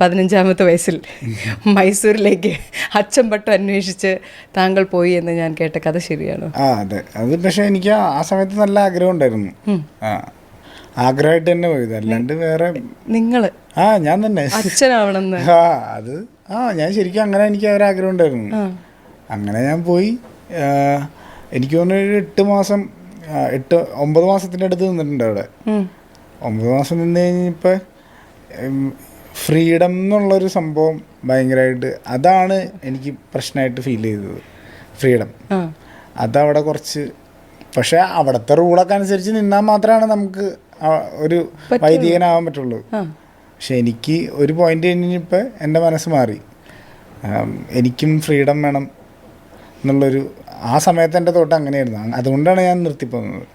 15-ാമത്തെ വയസ്സിൽ മൈസൂരിലേക്ക് അച്ചമ്പട്ടം അന്വേഷിച്ച് താങ്കൾ പോയി എന്ന് ഞാൻ കേട്ട കഥ ശരിയാണോ? അതെ. അത് പക്ഷെ എനിക്ക് ആ സമയത്ത് നല്ല ആഗ്രഹം ഉണ്ടായിരുന്നു. ആഗ്രഹമായിട്ട് തന്നെ പോയത്, അല്ലാണ്ട് വേറെ. നിങ്ങള് ഞാൻ തന്നെ അച്ഛനാവണമെന്ന്? അത് ഞാൻ ശരിക്കും അങ്ങനെ എനിക്ക് ഒരാഗ്രഹം ഉണ്ടായിരുന്നു. അങ്ങനെ ഞാൻ പോയി. എനിക്ക് തോന്നുന്നു 9 മാസത്തിൻ്റെ അടുത്ത് നിന്നിട്ടുണ്ട് അവിടെ. 9 മാസം നിന്ന് കഴിഞ്ഞപ്പോൾ ഫ്രീഡം എന്നുള്ളൊരു സംഭവം ഭയങ്കരമായിട്ട്, അതാണ് എനിക്ക് പ്രശ്നമായിട്ട് ഫീൽ ചെയ്തത്. ഫ്രീഡം അതവിടെ കുറച്ച്, പക്ഷെ അവിടുത്തെ റൂളൊക്കെ അനുസരിച്ച് നിന്നാൽ മാത്രമാണ് നമുക്ക് ഒരു വൈദികനാവാൻ പറ്റുള്ളൂ. പക്ഷെ എനിക്ക് ഒരു പോയിന്റ് കഴിഞ്ഞപ്പോൾ എൻ്റെ മനസ്സ് മാറി. എനിക്കും ഫ്രീഡം വേണം എന്നുള്ളൊരു, ആ സമയത്ത് എൻ്റെ തോട്ട് അങ്ങനെയായിരുന്നു. അതുകൊണ്ടാണ് ഞാൻ നിർത്തിപ്പോകുന്നത്.